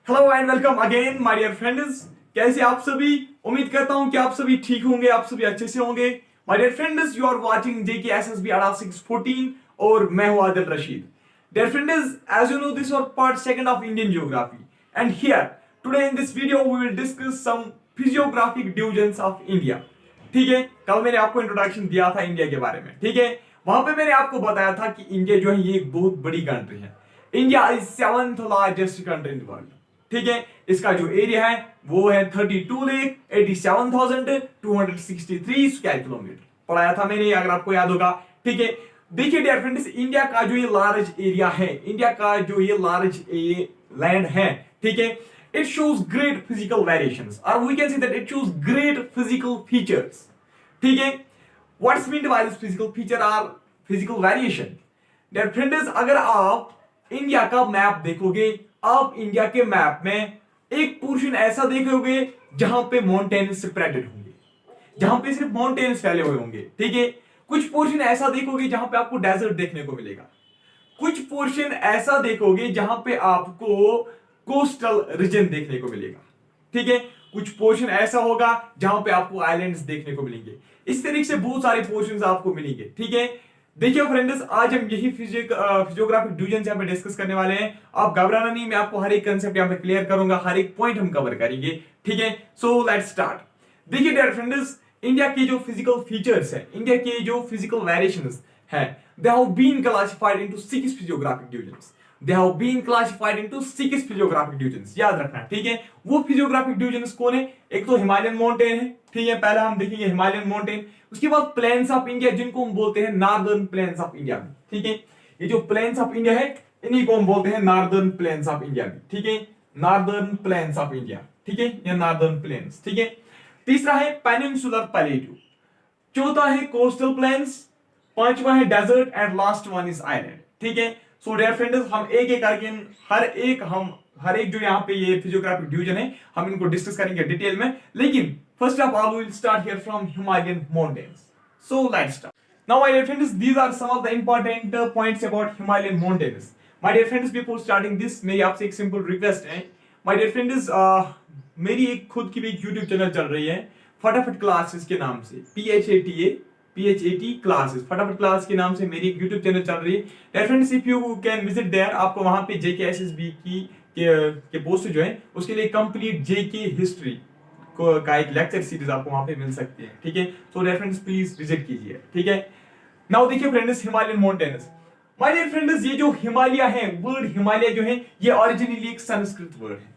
Hello and welcome again my dear friends. कैसे आप सभी? उम्मीद करता हूं कि आप सभी ठीक होंगे, आप सभी अच्छे से होंगे। My dear friends, you are watching Jkssb 614 और मैं हूं Adil Rashid. Dear friends, as you know this our part second of Indian geography and here today in this video we will discuss some physiographic divisions of India. ठीक है, कल मैंने आपको introduction दिया था इंडिया के बारे में। ठीक है, वहां पे मैंने आपको बताया था कि इंडिया जो है ये एक बहुत बड़ी कंट्री है। India is 7th largest country in the world. ठीक है, इसका जो एरिया है वो है 32,87,263 स्क्वायर किलोमीटर। पढ़ाया था मैंने, अगर आपको याद होगा। ठीक है, देखिए डियर फ्रेंड्स, इंडिया का जो ये लार्ज एरिया है, इंडिया का जो ये लार्ज लैंड है, ठीक है, it shows great physical variations or we can say that it shows great physical features. ठीक है, what's meant by this physical feature or physical variation? Dear friends, अगर आप इंडिया का मैप देखोगे, आप इंडिया के मैप में एक पोर्शन ऐसा देखोगे जहां पे माउंटेन्स स्प्रेडेड होंगे, जहां पे सिर्फ माउंटेन्स फैले हुए होंगे। ठीक है, कुछ पोर्शन ऐसा देखोगे जहां पे आपको डेजर्ट देखने को मिलेगा, कुछ पोर्शन ऐसा देखोगे जहां पे आपको कोस्टल रीजन देखने को मिलेगा। ठीक है, कुछ पोर्शन ऐसा होगा जहां पे आपको आइलैंड्स देखने को मिलेंगे। इस तरीके से बहुत सारे पोर्शंस आपको मिलेंगे। ठीक है, देखिए फ्रेंड्स, आज हम यही फिजियोग्राफिक डिवीजन यहाँ पे डिस्कस करने वाले हैं। आप घबराना नहीं, मैं आपको हर एक कंसेप्ट यहाँ पे क्लियर करूंगा, हर एक पॉइंट हम कवर करेंगे। ठीक है, सो लेट्स स्टार्ट। देखिए डियर फ्रेंड्स, इंडिया के जो फिजिकल फीचर्स है, इंडिया के जो फिजिकल वेरिएशंस है, they have been classified into 6 physiographic divisions. They have been classified into 6 physiographic divisions. याद रखना, ठीक है। वो फिजियोग्राफिक डिविजन्स कौन है? एक तो हिमालयन माउंटेन है, ठीक है, पहला हम देखेंगे हिमालयन माउंटेन। उसके बाद प्लेन्स ऑफ इंडिया, जिनको हम बोलते हैं नॉर्दर्न प्लेन्स ऑफ इंडिया में। ठीक है, ये जो प्लेन्स ऑफ इंडिया है, इन्हीं को हम बोलते हैं नॉर्दर्न प्लेन्स ऑफ इंडिया में। ठीक है, नॉर्दर्न प्लेन्स ऑफ इंडिया, ठीक है, या नॉर्दर्न प्लेन्स। ठीक है, तीसरा है पेनिनसुलर प्लेट्यू, चौथा है कोस्टल प्लेन्स, पांचवा है desert and last one is island. ठीक है, सो डियर फ्रेंड्स, हम एक एक करके हर एक जो यहाँ पे ये फिजियोग्राफिक डिवीजन है, हम इनको डिस्कस करेंगे डिटेल में। लेकिन first of all we will start here from Himalayan mountains. So let's start now my dear friends, these are some of the important points about Himalayan mountains. My dear friends, before starting this, मेरी आपसे एक simple request है। My dear friends, मेरी एक खुद की भी एक यूट्यूब चैनल चल रही है, फटाफट क्लासेस के नाम से, PHAT क्लासेस, फटाफट क्लास के नाम से मेरी एक यूट्यूब चैनल चल रही है। Dear friends, if you can visit there, आपको वहां पे Jkssb के पोस्ट जो है उसके लिए कंप्लीट JK हिस्ट्री का एक लेक्चर सीरीज आपको वहां पे मिल सकती है। ठीक है, so dear friends please visit कीजिए। ठीक है, नाउ देखिए friends, Himalayan mountains. My dear friends, ये जो हिमालय है, वर्ड हिमालय जो है, ये ओरिजिनली एक संस्कृत वर्ड है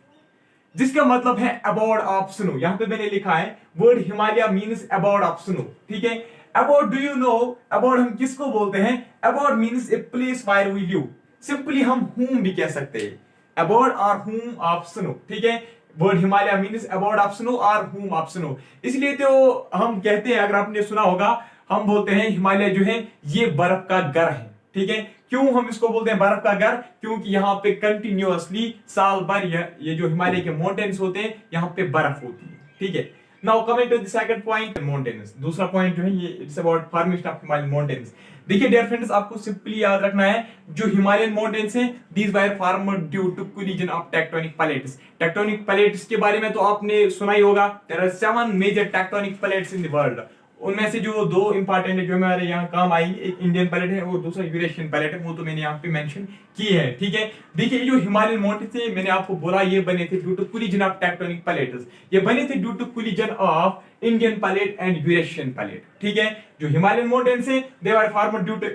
जिसका मतलब है अबॉर्ड ऑफ स्नो। यहां पे मैंने लिखा है word Himalaya means abode of snow. ठीक है, abode, do you know abode हम किसको बोलते हैं? Abode means a place where we live. Simply हम होम भी कह सकते हैं, अबॉर्ड और होम ऑफ स्नो। ठीक है, word Himalaya means abode of snow और होम ऑफ स्नो। इसलिए तो हम कहते हैं, अगर आपने सुना होगा, हम बोलते हैं हिमालय जो है ये बर्फ का घर है। ठीक है, क्यों हम इसको बोलते हैं बर्फ का घर? क्योंकि यहाँ पे कंटिन्यूअसली साल भर ये जो हिमालय के माउंटेन्स होते हैं, यहाँ पे बर्फ होती है। ठीक है, now coming to the second point, mountains. दूसरा पॉइंट जो है ये it's about formation of Himalayan mountains. देखिए डियर फ्रेंड्स, आपको सिंपली याद रखना है, जो हिमालयन माउंटेन्स हैं, these were formed due to collision of tectonic plates. Tectonic plates के बारे में तो आपने सुना ही होगा। There are 7 major tectonic plates in the world. उनमें से जो 2 इंपॉर्टेंट है जो हमारे यहाँ काम आई, एक इंडियन प्लेट है और दूसरा यूरेशियन प्लेट है, वो तो मैंने यहाँ पे मेंशन की है। ठीक है, देखिए जो हिमालयन माउंटेन थे, मैंने आपको बोला ये बने थे due to collision of tectonic plates. ये बने थे due to collision of Indian plate and Eurasian plate. ठीक है, जो हिमालयन माउंटेन से they were formed due to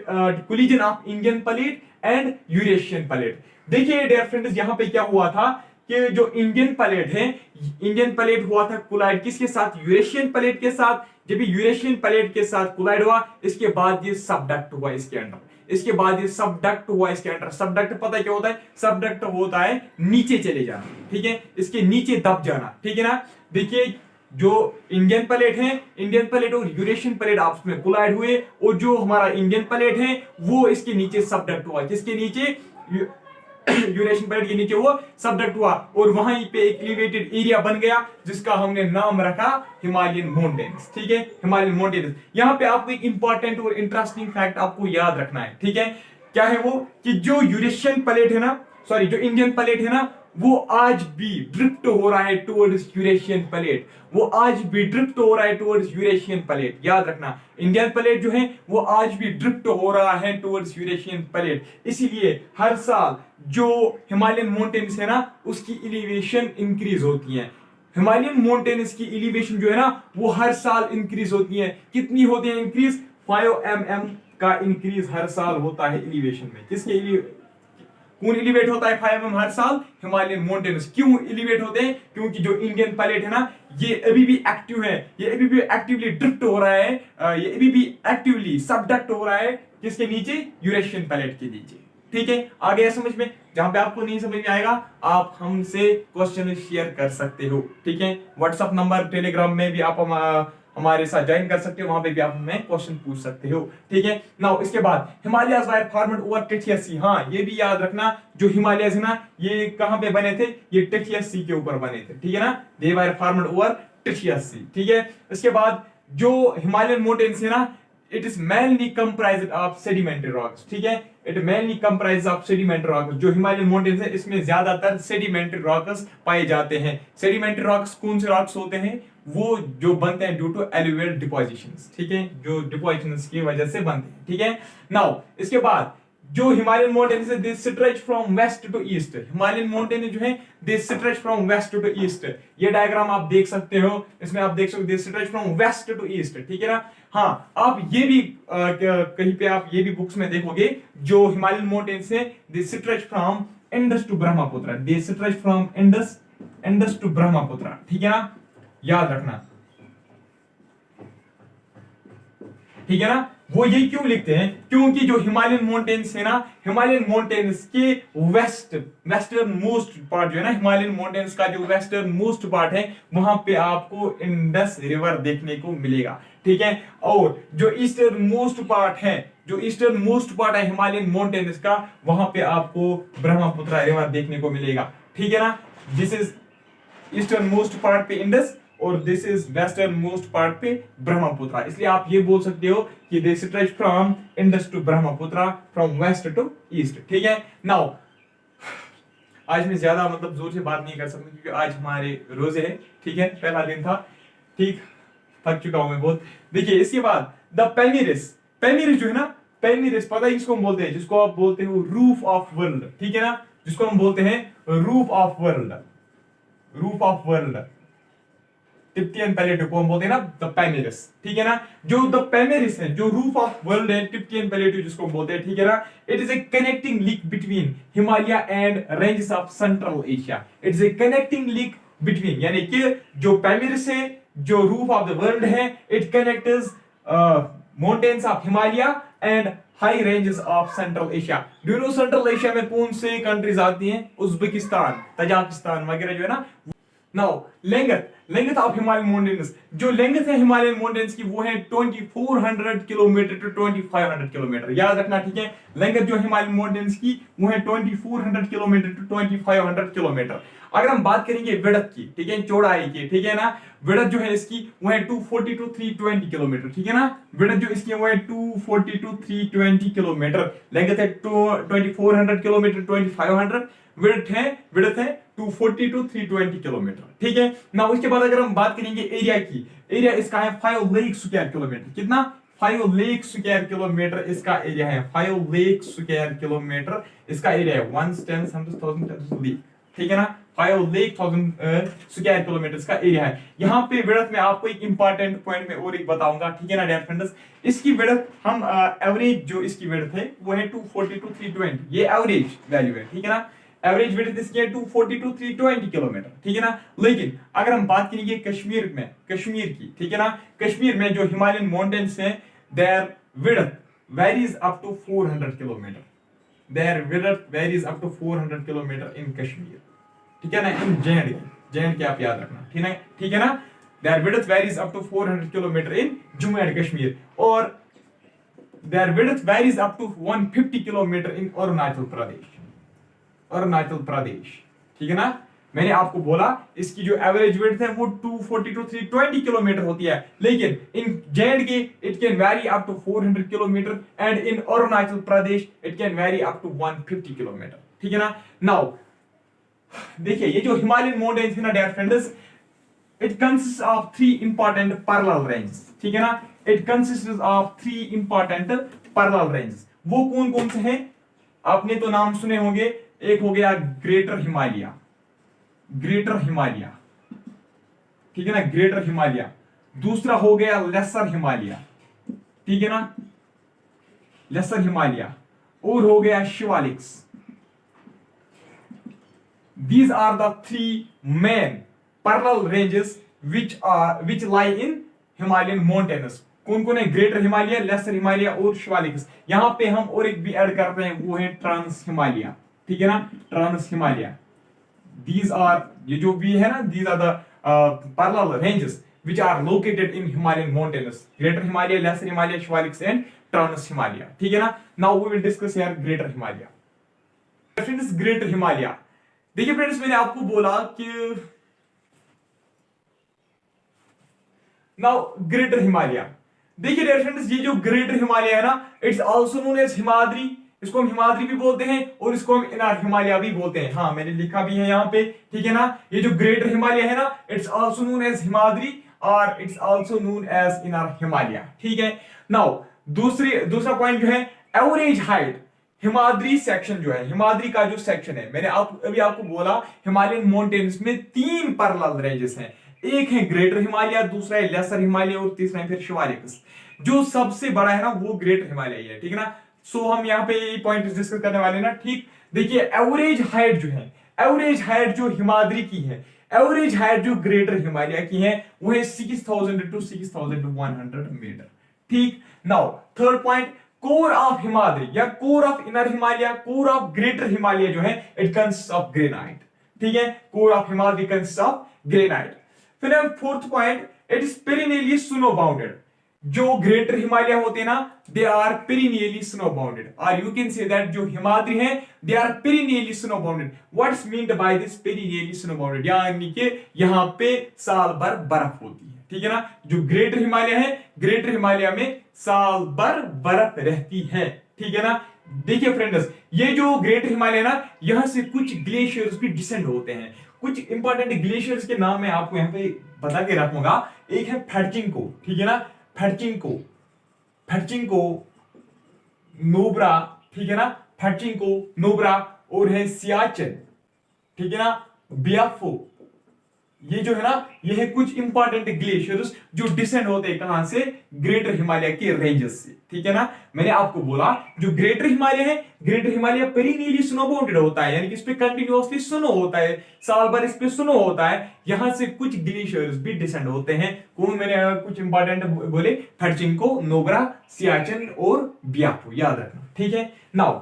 collision of Indian plate and Eurasian plate. देखिए डियर फ्रेंड्स, यहाँ पे क्या हुआ था कि जो इंडियन प्लेट है, इंडियन प्लेट हुआ था कोलाइड किसके साथ? यूरेशियन प्लेट के साथ। जब यूरेशियन प्लेट के साथ कोलाइड हुआ, इसके बाद ये सबडक्ट हुआ इसके अंदर, इसके बाद ये सबडक्ट हुआ इसके अंदर। सबडक्ट पता है क्या होता है? सबडक्ट होता है नीचे चले जाना। ठीक है, इसके नीचे दब जाना। ठीक है ना, देखिए जो इंडियन प्लेट है, इंडियन प्लेट और यूरेशियन प्लेट आपस में कोलाइड हुए, और जो हमारा इंडियन प्लेट है वो इसके नीचे सबडक्ट हुआ। किसके नीचे? यूरेशियन प्लेट के नीचे वो सबडक्ट हुआ, और वहीं पे एक एलिवेटेड एरिया बन गया जिसका हमने नाम रखा हिमालयन माउंटेन्स। ठीक है, हिमालयन माउंटेन्स। यहाँ पे आपको एक इंपॉर्टेंट और इंटरेस्टिंग फैक्ट आपको याद रखना है। ठीक है, क्या है वो? कि जो यूरेशियन प्लेट है ना, सॉरी, जो इंडियन प्लेट है ना, वो आज भी ड्रिफ्ट हो रहा है टुवर्ड्स यूरेशियन प्लेट, वो आज भी ड्रिफ्ट हो रहा है टुवर्ड्स यूरेशियन प्लेट। याद रखना, इंडियन प्लेट जो है वो आज भी ड्रिफ्ट हो रहा है टुवर्ड्स यूरेशियन प्लेट। इसीलिए हर साल जो हिमालयन माउंटेन्स है ना उसकी एलिवेशन इंक्रीज होती है। हिमालयन माउंटेन्स की एलिवेशन जो है ना वो हर साल इंक्रीज होती है। कितनी होती है इंक्रीज? 5 mm का इंक्रीज हर साल होता है एलिवेशन में। किसके कौन एलिवेट होता है 5 mm हर साल? Himalayan mountains. क्यों एलिवेट होते हैं? क्योंकि जो इंडियन प्लेट है ना ये अभी भी एक्टिव है, ये अभी भी एक्टिवली ड्रिफ्ट हो रहा है, ये अभी भी एक्टिवली सबडक्ट हो रहा है किसके नीचे? यूरेशियन प्लेट के नीचे। ठीक है, आ गया समझ में? जहां पे आपको नहीं समझ में आएगा आप हमसे क्वेश्चन शेयर कर सकते हो। ठीक है, व्हाट्सएप नंबर, टेलीग्राम में भी आप हमारे साथ ज्वाइन कर सकते हो, वहां पे भी आप हमें क्वेश्चन पूछ सकते हो। ठीक है, नाउ इसके बाद हिमालयस वायर फॉर्मेड ओवर टेथियस सी। हाँ, ये भी याद रखना, जो हिमालयस है ना ये कहां पे बने थे? ये टेथियस सी के ऊपर बने थे। ठीक है ना, दे वायर फॉर्मेड ओवर टेथियस सी। ठीक है, इसके बाद जो हिमालयन माउंटेन्स है ना it is mainly comprised of sedimentary rocks. ठीक है, it mainly comprise of sedimentary rocks. जो हिमालयन माउंटेन्स है इसमें ज्यादातर सेडिमेंट्री रॉक्स पाए जाते हैं। सेडिमेंट्री रॉक्स कौन से रॉक्स होते हैं? वो जो बनते हैं ड्यू टू एलुवियल डिपोजिशंस। ठीक है, जो डिपोजिशंस की वजह से बनते हैं। ठीक है, नाउ इसके बाद जो हिमालयन माउंटेन्स है they stretch from west to east. Himalayan mountain जो है they stretch from west to east. ये डायग्राम आप देख सकते हो, इसमें आप देख सकते हो they stretch from west to east. ठीक है ना, हाँ आप ये भी कहीं पे आप ये भी बुक्स में देखोगे जो हिमालयन माउंटेन्स है they stretch from Indus to Brahmaputra. They stretch from Indus to Brahmaputra. ठीक है ना, याद रखना। ठीक है ना, वो ये क्यों लिखते हैं? क्योंकि जो हिमालयन माउंटेन्स है ना हिमालयन माउंटेन्स के वेस्टर्न मोस्ट पार्ट जो है ना हिमालयन माउंटेन्स का जो वेस्टर्न मोस्ट पार्ट है वहां पे आपको इंडस रिवर देखने को मिलेगा। ठीक है, और जो ईस्टर्न मोस्ट पार्ट है हिमालयन माउंटेन्स का वहां पे आपको ब्रह्मपुत्र रिवर देखने को मिलेगा। ठीक है ना, this is eastern most part पे इंडस और this is western most part पे ब्रह्मपुत्र। इसलिए आप ये बोल सकते हो कि they stretch from Indus to Brahmaputra from west to east. ठीक है, नाउ आज मैं ज्यादा मतलब जोर से बात नहीं कर सकता क्योंकि आज हमारे रोजे है। ठीक है, पहला दिन था। ठीक, थक चुका हूं मैं बहुत। देखिए इसके बाद द पेमिरिस जो है ना पेमिरिस, पता है किसको हम बोलते हैं? जिसको आप बोलते हो रूफ ऑफ वर्ल्ड। ठीक है ना, जिसको हम बोलते हैं रूफ ऑफ वर्ल्ड टिप्टियन प्लेटो को हम बोलते हैं ना द पेमिरिस। ठीक है ना, जो द पेमिरिस है जो रूफ ऑफ वर्ल्ड है टिप्टियन प्लेटो जिसको हम बोलते हैं। ठीक है ना, it is a connecting link between Himalaya and ranges of central Asia. It is a connecting link between, यानी कि जो पेमिरिस है जो रूफ ऑफ द वर्ल्ड है it connects mountains of Himalaya and high ranges of central Asia. Do you no central Asia में कौन से countries आती हैं? उज्बेकिस्तान, तजाकिस्तान वगैरह जो है ना। Now length of Himalayan mountains, जो लेंथ है हिमालयन माउंटेन्स की वो है 2400 किलोमीटर टू 2500 किलोमीटर। याद रखना। ठीक है, लेंथ जो हिमालयन माउंटेन्स की वो है 2400 किलोमीटर टू 2500 किलोमीटर। अगर हम बात करेंगे विड्थ की, ठीक है, चौड़ाई की, ठीक है ना, विड्थ जो है इसकी वो है 240 टू 320 किलोमीटर। ठीक है ना, विड्थ जो इसकी वो है 240 टू 320 किलोमीटर। लेंथ है 2400 किलोमीटर 2500, विड्थ है 240 टू 320 किलोमीटर। ठीक है ना, उसके बाद अगर हम बात करेंगे एरिया की, एरिया इसका है 5 लाख स्क्वायर किलोमीटर। कितना? 5 लाख स्क्वायर किलोमीटर इसका एरिया है। 5 लाख स्क्वायर किलोमीटर इसका एरिया है। 1/10,000 ठीक है ना, 5 लाख स्क्वायर किलोमीटर का एरिया है। यहाँ पे विड्थ में आपको एक इंपॉर्टेंट पॉइंट में और एक बताऊंगा। ठीक है ना डियर फ्रेंड्स, इसकी विड्थ हम एवरेज जो इसकी विड्थ है वो है 240 टू 320, ये एवरेज वैल्यू है। ठीक है ना, एवरेज विड्थ इसकी है 240 टू 320 किलोमीटर। ठीक है ना, लेकिन अगर हम बात करेंगे कश्मीर की, ठीक है ना, कश्मीर में जो हिमालयन माउंटेन्स हैं their width varies up to 400 kilometre. Their width varies up to 400 kilometre in Kashmir. ठीक है ना, इन जे के आप याद रखना। ठीक है ना, their width varies up to 400 kilometre in Jammu and Kashmir, और their width varies up to 150 kilometre in Arunachal Pradesh. ठीक है ना, मैंने आपको बोला इसकी जो एवरेज विड्थ है वो 240 टू 320 किलोमीटर होती है, लेकिन in J it can vary up to 400 kilometre and in Arunachal Pradesh it can vary up to 150 kilometre. ठीक है ना, नाउ देखिए ये जो हिमालयन माउंटेन्स है ना dear friends, it consist of three important parallel ranges, ठीक है ना, it consist of three important parallel ranges. वो कौन कौन से हैं, आपने तो नाम सुने होंगे। एक हो गया ग्रेटर हिमालय, ग्रेटर हिमालय, ठीक है ना, ग्रेटर हिमालय। दूसरा हो गया लेसर हिमालय, ठीक है ना, लेसर हिमालय। और हो गया Shivaliks. These are the three main parallel ranges which lie in Himalayan mountains. कौन कौन है, ग्रेटर हिमालय, लेसर हिमालय और शिवालिक्स। यहां पे हम और एक भी ऐड करते हैं, वो है ट्रांस हिमालय, ठीक है ना, ट्रांस हिमालय। These are, ये जो भी है ना, these are the parallel ranges which are located in Himalayan mountains. Greater Himalaya, Lesser Himalaya, Shivaलिक्स and Trans Himalaya, ठीक है ना। Now we will discuss here Greater Himalaya. Friends, Greater Himalaya, देखिए friends मैंने आपको बोला कि नाउ ग्रेटर हिमालय। देखिए dear friends, ये जो ग्रेटर हिमालय है ना, it's also known as Himadri. इसको हम हिमाद्री भी बोलते हैं और इसको हम इनर हिमालय भी बोलते हैं। हाँ मैंने लिखा भी है यहाँ पे, ठीक है ना। ये जो ग्रेटर हिमालय है ना, it's also known as Himadri और it's also known as inner Himalaya, ठीक है। नाउ दूसरा पॉइंट जो है, एवरेज हाइट। हिमाद्री सेक्शन जो है, हिमाद्री का जो सेक्शन है, मैंने अभी आपको बोला हिमालयन माउंटेन्स में तीन पैरेलल रेंजेस हैं। एक है ग्रेटर हिमालय, दूसरा है लेसर हिमालय और तीसरा है फिर शिवालिक्स। जो सबसे बड़ा है ना वो ग्रेटर हिमालय है, ठीक है ना। सो हम यहाँ पे ये पॉइंट डिस्कस करने वाले हैं ना, ठीक। देखिए एवरेज हाइट जो है, एवरेज हाइट जो हिमाद्री की है, एवरेज हाइट जो ग्रेटर हिमालय की है, वो है 6000 to 6100 मीटर, ठीक। Now third point, core of Himadri या core of inner Himalaya, core of greater Himalaya जो है, इट कंसिस्ट ऑफ ग्रेनाइट, ठीक है। Core of Himadri consist of granite. फिर fourth point, it is perennially snow bounded. जो ग्रेटर हिमालय होते हैं ना, they are perennially snow bounded, और यू कैन से दैट जो हिमाद्री है, they are perennially snow bounded. What's meant by this perennially snow bounded, यानी कि यहां पे साल भर बर्फ होती है, ठीक है ना। जो ग्रेटर हिमालय है, ग्रेटर हिमालय में साल भर बर्फ रहती है, ठीक है ना। देखिए फ्रेंड्स, ये जो ग्रेटर हिमालय ना, यहां से कुछ ग्लेशियर्स भी डिसेंड होते हैं। कुछ इंपॉर्टेंट ग्लेशियर्स के नाम मैं आपको यहाँ पे बता के रखूंगा। एक है फैटचिंको, ठीक है ना, फैटचिंको, फैटचिंको नोब्रा, ठीक है ना, फैटचिंको नोब्रा। और है सियाचिन, ठीक है ना, बियाफो। ये जो है ना, ये है कुछ इंपॉर्टेंट ग्लेशियर्स जो डिसेंड होते हैं कहां से, ग्रेटर हिमालय के रेंजेस से, ठीक है ना। मैंने आपको बोला जो ग्रेटर हिमालय है, ग्रेटर हिमालय पेरिनियली स्नो बाउंडेड होता है, यानी कि इस पे कंटिन्यूअसली स्नो होता है, साल भर इस पे स्नो होता है। यहां से कुछ ग्लेशियर्स भी डिसेंड होते हैं। कौन, मैंने कुछ इंपॉर्टेंट बोले, फैटचिंको, नोब्रा, सियाचिन और बियाफो, याद रखना, ठीक है। Now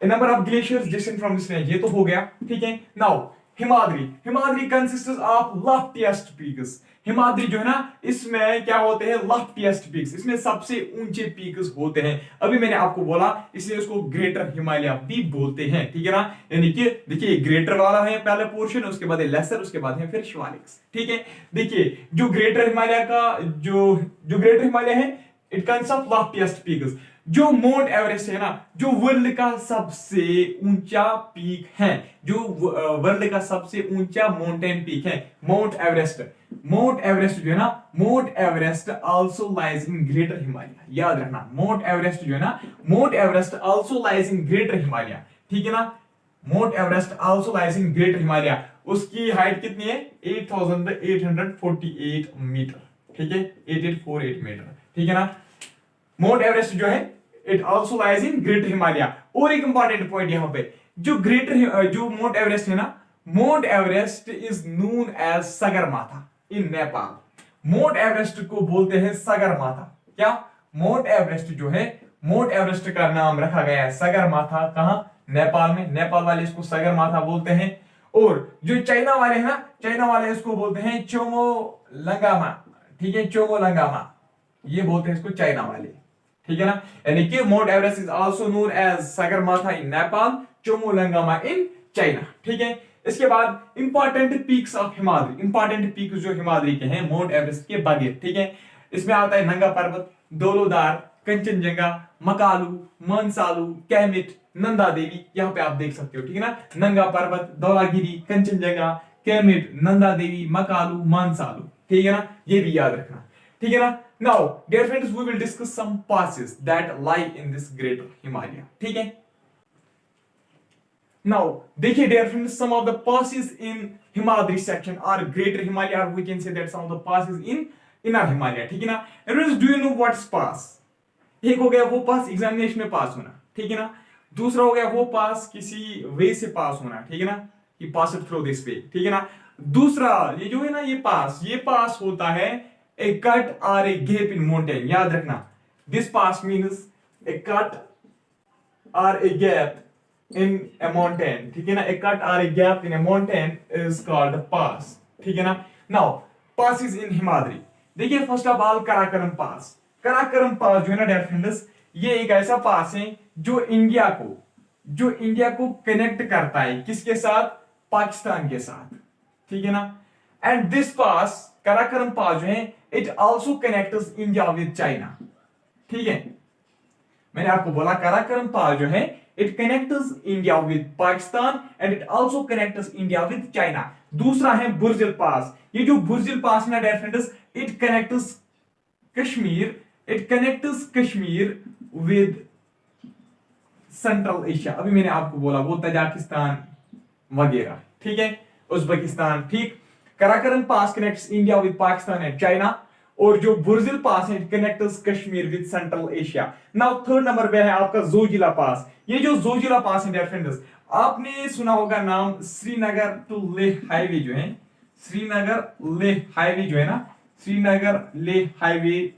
number of glaciers descend from this range, ये तो हो गया, ठीक है। Now Himadri, Himadri consist of loftiest peaks. Himadri जो है ना, इसमें क्या होते हैं, लॉफ्टिएस्ट पीक्स, इसमें सबसे ऊंचे पीक्स होते हैं। अभी मैंने आपको बोला, इसलिए उसको ग्रेटर हिमालय भी बोलते हैं, ठीक है ना। यानी कि देखिए ग्रेटर वाला है पहला पोर्शन, उसके बाद है लेसर, उसके बाद है फिर शिवालिक्स, ठीक है। देखिए जो ग्रेटर हिमालय का जो ग्रेटर हिमालय है, it consist of loftiest peaks. जो माउंट एवरेस्ट है ना, जो वर्ल्ड का सबसे ऊंचा पीक है, जो वर्ल्ड का सबसे ऊंचा माउंटेन पीक है, माउंट एवरेस्ट। माउंट एवरेस्ट जो है ना, Mount Everest also lies in greater Himalaya, याद रखना। माउंट एवरेस्ट जो है ना, Mount Everest also lies in greater Himalaya, ठीक है ना। Mount Everest also lies in greater Himalaya. उसकी हाइट कितनी है, 8848 मीटर, ठीक है, 8848 मीटर, ठीक है ना। माउंट एवरेस्ट जो है, it also lies in greater Himalaya. और एक इंपॉर्टेंट पॉइंट यहां पे, जो माउंट एवरेस्ट है ना, Mount Everest is known as Sagarmatha in Nepal. Mount Everest को बोलते हैं सगरमाथा। क्या, माउंट एवरेस्ट जो है, माउंट एवरेस्ट का नाम रखा गया है सगरमाथा, कहां, नेपाल में। नेपाल वाले इसको सगरमाथा बोलते हैं। और जो चाइना वाले हैं ना, चाइना वाले इसको बोलते हैं चोमोलंगामा, ठीक है, चोमोलंगामा, ये बोलते हैं इसको चाइना वाले, ठीक है ना। यानी कि mount Everest is also known as Sagarmatha in Nepal, Chomolungma in China, ठीक है। इसके बाद important peaks of Himadri, important peaks जो हिमाद्री के हैं माउंट एवरेस्ट के बगैर, ठीक है। इसमें आता है नंगा पर्वत, दोलोदार, कंचनजंगा, मकालू, मनसालू, कैमिट, नंदा देवी, यहाँ पे आप देख सकते हो, ठीक है ना। नंगा पर्वत, धौलागिरी, कंचनजंगा, कैमेट, नंदा देवी, मकालू, मानसालू, ठीक है ना, ये भी याद रखना, ठीक है ना। Now dear friends, we will discuss some passes that lie in this Greater Himalaya, ठीक है। Now, देखिए dear friends, some of the passes in Himadri section are Greater Himalaya, or we can say that some of the passes in Inner Himalaya, ठीक है ना। Friends, do you know what's pass? एक हो गया वो पास examination में पास होना, ठीक है ना। दूसरा हो गया वो पास किसी वे से पास होना, ठीक है ना, कि पास इट थ्रू दिस वे, ठीक है ना। दूसरा ये जो है ना, ये पास होता है ए कट और ए गैप इन माउंटेन, याद रखना। This pass means a cut और a gap in a mountain, ठीक है ना। a cut or a gap in a mountain is called a pass, ठीक है ना। now passes in Himadri, देखिए फर्स्ट ऑफ ऑल कराकरम पास। कराकरम पास जो है ना डियर फ्रेंड्स, ये एक ऐसा पास है जो इंडिया को कनेक्ट करता है किसके साथ, पाकिस्तान के साथ, ठीक है ना। एंड दिस पास, कराकरम पास जो है, it also connects India with China, ठीक है। मैंने आपको बोला कराकरम पास जो है, it connects India with Pakistan and it also connects India with China. दूसरा है बुर्जिल पास। ये जो बुर्जिल पास है ना dear friends, it connects Kashmir with Central Asia. अभी मैंने आपको बोला वो तजाकिस्तान वगैरह, ठीक है, उज्बेकिस्तान, ठीक। Karakoram pass connects India with Pakistan and China, और जो बुर्जिल पास है connects Kashmir with central Asia. Now third number पे है आपका जोजिला पास। ये जो जोजिला पास है डियर फ्रेंड्स, आपने सुना होगा नाम श्रीनगर टू लेह हाईवे जो है, श्रीनगर लेह हाईवे जो है ना, श्रीनगर लेह हाईवे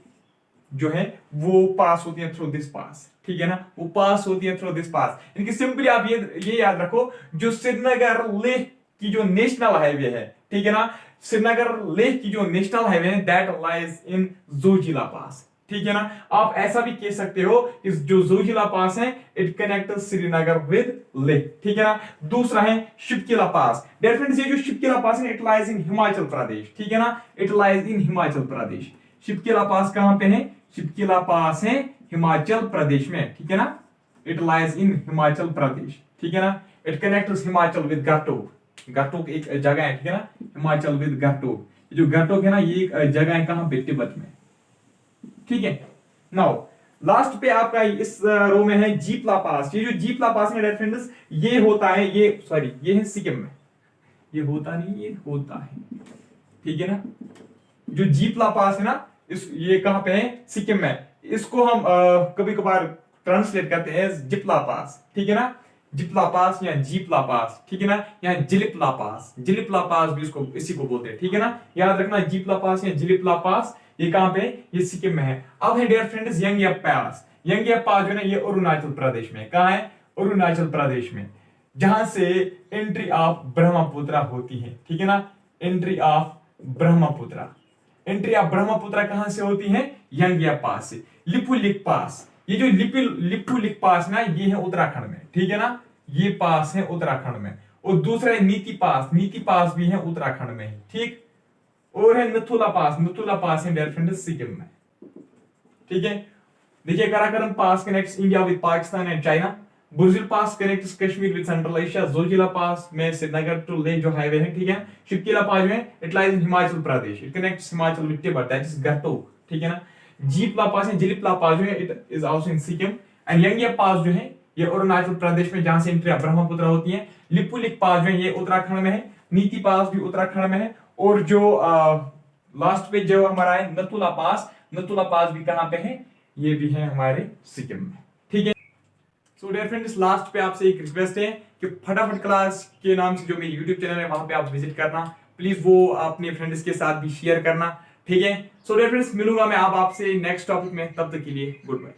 जो है वो पास होती है थ्रू दिस पास, ठीक है ना, वो पास होती है थ्रू दिस पास। इनकी सिंपली आप ये याद रखो, जो श्रीनगर लेह की जो नेशनल हाईवे है, ठीक है ना, श्रीनगर लेह की जो नेशनल हाईवे है दैट लाइज इन जोजिला पास, ठीक है ना। आप ऐसा भी कह सकते हो कि जो जोजिला पास है it connects Srinagar with Leh, ठीक है ना। दूसरा है शिपकिला पास। डियर फ्रेंड्स, ये जो शिपकिला पास है इट लाइज इन हिमाचल प्रदेश, ठीक है ना, इट लाइज इन हिमाचल प्रदेश। शिपकिला पास कहां पे है, शिपकिला पास है हिमाचल प्रदेश में, ठीक है ना, इट लाइज इन हिमाचल प्रदेश, ठीक है ना। इट कनेक्ट्स हिमाचल विद गटोक, गटोक एक जगह है, ठीक है ना, हिमाचल विद गटोक। जो गटोक है ना, ये एक जगह है कहां पे, तिब्बत में, ठीक है। नाउ लास्ट पे आपका इस रो में है जीपला पास। ये जो जीपला पास है डियर फ्रेंड्स, ये होता है, ये है सिक्किम में, ये होता नहीं, ये होता है, ठीक है ना। जो जीपला पास है ना, ये कहां पे है, सिक्किम में। इसको हम कभी कभार ट्रांसलेट करते हैं जिपला पास, ठीक है ना, जिपला पास या जीपला पास, ठीक है ना, या जिलिपला पास भी इसको इसी को बोलते हैं, ठीक है ना। याद रखना जीपला पास या जिलिपला पास ये कहां पे, ये सिक्किम में है। अब है डियर फ्रेंड्स यंगयप पास। यंगयप पास जो है ये अरुणाचल प्रदेश में, कहां है, अरुणाचल प्रदेश में, जहां से एंट्री ऑफ ब्रह्मपुत्र होती है, ठीक है ना, एंट्री ऑफ ब्रह्मपुत्र कहां से होती है, यंगयप पास से। लिपुलेख पास, ये जो लिपुलेख पास ना, ये है उत्तराखंड में, ठीक है ना, ये पास है उत्तराखंड में। और दूसरा है नीति पास भी है उत्तराखंड में, ठीक। और है नथुला पास है डियर फ्रेंड्स सिक्किम में, ठीक है। देखिए Karakoram pass connects India with Pakistan and China, Burzil pass connects Kashmir with central Asia, Zojila pass में श्रीनगर टू लेह जो हाईवे है, ठीक है। शिपकिला पास में it lies in Himachal Pradesh, it connects Himachal with Tibet, that is Gartok, ठीक है ना। जीपला पास है, जिलिपला पास जो है it is also in Sikkim. And Yangyap pass जो है ये अरुणाचल प्रदेश में, जहां से एंट्री ब्रह्मपुत्र होती है। लिपुलेख पास जो है ये उत्तराखंड में है, नीति पास भी उत्तराखंड में है। और जो लास्ट पे जो हमारा है नथुला पास भी कहां पे है, ये भी है हमारे सिक्किम में, ठीक है। सो डियर फ्रेंड्स, लास्ट पे आपसे एक रिक्वेस्ट है कि फटाफट क्लास के नाम से जो मेरी यूट्यूब चैनल है वहां पे आप विजिट करना, प्लीज वो अपने फ्रेंड्स के साथ भी शेयर करना, ठीक है। सो डियर फ्रेंड्स, मिलूंगा मैं आपसे नेक्स्ट टॉपिक में, तब तक के लिए गुड बाय।